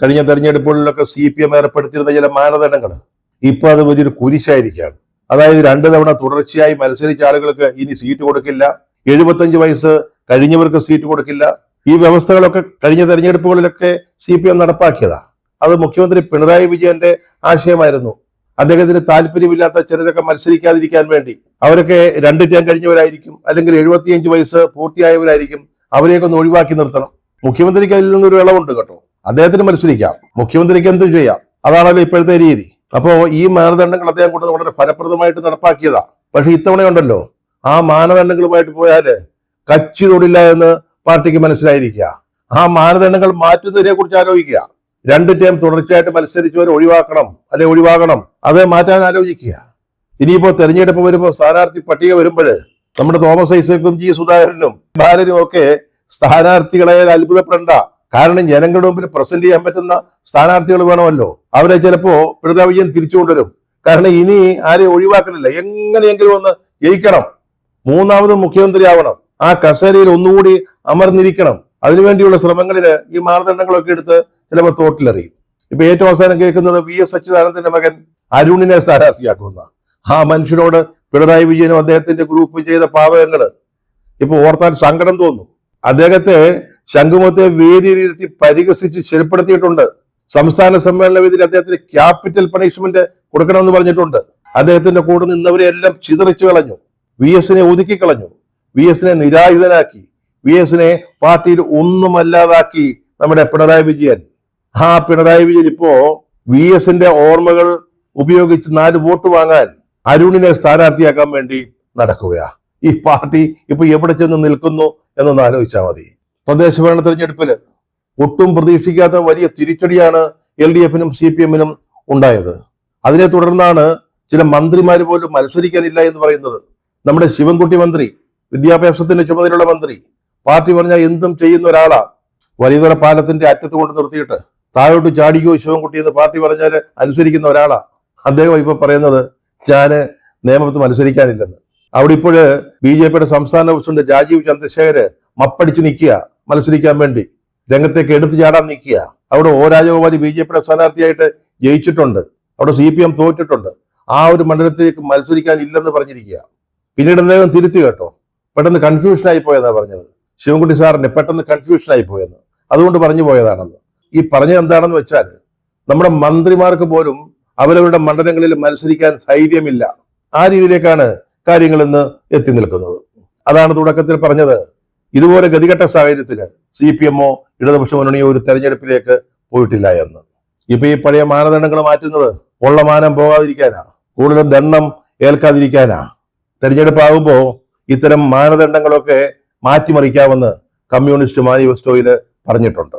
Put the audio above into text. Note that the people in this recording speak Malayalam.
കഴിഞ്ഞ തെരഞ്ഞെടുപ്പുകളിലൊക്കെ CPM ഏർപ്പെടുത്തിയിരുന്ന ചില മാനദണ്ഡങ്ങൾ ഇപ്പൊ അത് വലിയൊരു കുരിശായിരിക്കുകയാണ്. അതായത് 2 തവണ തുടർച്ചയായി മത്സരിച്ച ആളുകൾക്ക് ഇനി സീറ്റ് കൊടുക്കില്ല, 75 വയസ്സ് കഴിഞ്ഞവർക്ക് സീറ്റ് കൊടുക്കില്ല. ഈ വ്യവസ്ഥകളൊക്കെ കഴിഞ്ഞ തെരഞ്ഞെടുപ്പുകളിലൊക്കെ CPM നടപ്പാക്കിയതാ. അത് മുഖ്യമന്ത്രി പിണറായി വിജയന്റെ ആശയമായിരുന്നു. അദ്ദേഹത്തിന് താല്പര്യമില്ലാത്ത ചിലരൊക്കെ മത്സരിക്കാതിരിക്കാൻ വേണ്ടി, അവരൊക്കെ 2 ടേം കഴിഞ്ഞവരായിരിക്കും, അല്ലെങ്കിൽ 75 വയസ്സ് പൂർത്തിയായവരായിരിക്കും, അവരെയൊക്കെ ഒന്ന് ഒഴിവാക്കി നിർത്തണം. മുഖ്യമന്ത്രിക്ക് അതിൽ നിന്നൊരു ഇളവുണ്ട് കേട്ടോ. അദ്ദേഹത്തിന് മത്സരിക്കാം, മുഖ്യമന്ത്രിക്ക് എന്തും ചെയ്യാം. അതാണല്ലോ ഇപ്പോഴത്തെ രീതി. അപ്പോ ഈ മാനദണ്ഡങ്ങൾ അദ്ദേഹം കൊണ്ട് വളരെ ഫലപ്രദമായിട്ട് നടപ്പാക്കിയതാ. പക്ഷെ ഇത്തവണയുണ്ടല്ലോ, ആ മാനദണ്ഡങ്ങളുമായിട്ട് പോയാല് കച്ചി തൊടില്ല എന്ന് പാർട്ടിക്ക് മനസ്സിലായിരിക്കുക. ആ മാനദണ്ഡങ്ങൾ മാറ്റുന്നതിനെ കുറിച്ച് ആലോചിക്കുക. 2 ടേം തുടർച്ചയായിട്ട് മത്സരിച്ചവർ ഒഴിവാകണം, അത് മാറ്റാൻ ആലോചിക്കുക. ഇനിയിപ്പോ തെരഞ്ഞെടുപ്പ് വരുമ്പോൾ, സ്ഥാനാർത്ഥി പട്ടിക വരുമ്പോൾ, നമ്മുടെ തോമസ് ഐസക്കും G സുധാകരനും ബാലനും ഒക്കെ സ്ഥാനാർത്ഥികളെ അത്ഭുതപ്പെടേണ്ട. കാരണം ജനങ്ങളുടെ മുമ്പിൽ പ്രസന്റ് ചെയ്യാൻ പറ്റുന്ന സ്ഥാനാർത്ഥികൾ വേണമല്ലോ. അവരെ ചിലപ്പോ പിണറായി വിജയൻ തിരിച്ചു കൊണ്ടുവരും. കാരണം ഇനി ആരെയും ഒഴിവാക്കലില്ല, എങ്ങനെയെങ്കിലും ഒന്ന് ജയിക്കണം, 3ാമത് മുഖ്യമന്ത്രി ആവണം, ആ കസേരയിൽ ഒന്നുകൂടി അമർന്നിരിക്കണം. അതിനുവേണ്ടിയുള്ള ശ്രമങ്ങളിൽ ഈ മാനദണ്ഡങ്ങളൊക്കെ എടുത്ത് ചിലപ്പോൾ തോട്ടിലെറിയും. ഇപ്പൊ ഏറ്റവും അവസാനം കേൾക്കുന്നത് VS അച്യുതാനന്ദന്റെ മകൻ അരുണിനെ സ്ഥാനാർത്ഥിയാക്കുന്ന ആ മനുഷ്യനോട് പിണറായി വിജയനും അദ്ദേഹത്തിന്റെ ഗ്രൂപ്പ് ചെയ്ത പാതകങ്ങള് ഇപ്പൊ ഓർത്താൽ സങ്കടം തോന്നും. അദ്ദേഹത്തെ ശംഖുമുഖത്തെ വേദിയിലിരുത്തി പരിഹസിച്ച് ശരിപ്പെടുത്തിയിട്ടുണ്ട്. സംസ്ഥാന സമ്മേളന വേദിയിൽ അദ്ദേഹത്തിന് ക്യാപിറ്റൽ പണിഷ്മെന്റ് കൊടുക്കണമെന്ന് പറഞ്ഞിട്ടുണ്ട്. അദ്ദേഹത്തിന്റെ കൂടെ നിന്നവരെ എല്ലാം ചിതറിച്ചു കളഞ്ഞു, VSനെ ഒതുക്കിക്കളഞ്ഞു, VSനെ നിരായുധനാക്കി, VSനെ പാർട്ടിയിൽ ഒന്നുമല്ലാതാക്കി നമ്മുടെ പിണറായി വിജയൻ. ആ പിണറായി വിജയൻ ഇപ്പോ VSന്റെ ഓർമ്മകൾ ഉപയോഗിച്ച് 4 വോട്ട് വാങ്ങാൻ അരുണിനെ സ്ഥാനാർത്ഥിയാക്കാൻ വേണ്ടി നടക്കുകയാ. ഈ പാർട്ടി ഇപ്പൊ എവിടെ ചെന്ന് നിൽക്കുന്നു എന്നൊന്ന് ആലോചിച്ചാൽ മതി. തദ്ദേശ ഭരണ തെരഞ്ഞെടുപ്പില് ഒട്ടും പ്രതീക്ഷിക്കാത്ത വലിയ തിരിച്ചടിയാണ് LDFനും CPMനും ഉണ്ടായത്. അതിനെ തുടർന്നാണ് ചില മന്ത്രിമാര് പോലും മത്സരിക്കാനില്ല എന്ന് പറയുന്നത്. നമ്മുടെ ശിവൻകുട്ടി മന്ത്രി, വിദ്യാഭ്യാസത്തിന്റെ ചുമതലയുള്ള മന്ത്രി, പാർട്ടി പറഞ്ഞാൽ എന്തും ചെയ്യുന്ന ഒരാളാ. വലിയതറ പാലത്തിന്റെ അറ്റത്ത് കൊണ്ട് നിർത്തിയിട്ട് താഴോട്ട് ചാടിക്കോ ശിവൻകുട്ടി എന്ന് പാർട്ടി പറഞ്ഞാൽ അനുസരിക്കുന്ന ഒരാളാ. അദ്ദേഹം ഇപ്പൊ പറയുന്നത് ഞാന് നിയമത്ത് മത്സരിക്കാനില്ലെന്ന്. അവിടെ ഇപ്പോഴ് BJPയുടെ സംസ്ഥാന പ്രസിഡന്റ് രാജീവ് ചന്ദ്രശേഖര് മപ്പടിച്ച് നിൽക്കുക, മത്സരിക്കാൻ വേണ്ടി രംഗത്തേക്ക് എടുത്തു ചാടാൻ നിൽക്കുക. അവിടെ O രാജഗോപാൽ BJPയുടെ സ്ഥാനാർത്ഥിയായിട്ട് ജയിച്ചിട്ടുണ്ട്, അവിടെ CPM തോറ്റിട്ടുണ്ട്. ആ ഒരു മണ്ഡലത്തിലേക്ക് മത്സരിക്കാൻ ഇല്ലെന്ന് പറഞ്ഞിരിക്കുക. പിന്നീട് അദ്ദേഹം തിരുത്തി കേട്ടോ, പെട്ടെന്ന് കൺഫ്യൂഷനായി പോയെന്നാ പറഞ്ഞത്. ശിവൻകുട്ടി സാറിന് പെട്ടെന്ന് കൺഫ്യൂഷനായി പോയെന്ന്, അതുകൊണ്ട് പറഞ്ഞു പോയതാണെന്ന്. ഈ പറഞ്ഞത് എന്താണെന്ന് വെച്ചാൽ, നമ്മുടെ മന്ത്രിമാർക്ക് പോലും അവരവരുടെ മണ്ഡലങ്ങളിൽ മത്സരിക്കാൻ ധൈര്യമില്ല. ആ രീതിയിലേക്കാണ് കാര്യങ്ങൾ ഇന്ന് എത്തി നിൽക്കുന്നത്. അതാണ് തുടക്കത്തിൽ പറഞ്ഞത്. ഇതുപോലെ ഗതികെട്ട സാഹചര്യത്തില് CPMോ ഇടതുപക്ഷ മുന്നണിയോ ഒരു തെരഞ്ഞെടുപ്പിലേക്ക് പോയിട്ടില്ല എന്ന്. ഇപ്പൊ ഈ പഴയ മാനദണ്ഡങ്ങൾ മാറ്റുന്നത് ഉള്ള മാനം പോകാതിരിക്കാനാ, കൂടുതൽ ദണ്ണം ഏൽക്കാതിരിക്കാനാ. തെരഞ്ഞെടുപ്പാകുമ്പോ ഇത്തരം മാനദണ്ഡങ്ങളൊക്കെ മാറ്റിമറിക്കാമെന്ന് കമ്മ്യൂണിസ്റ്റ് മാനിഫെസ്റ്റോയില് പറഞ്ഞിട്ടുണ്ട്.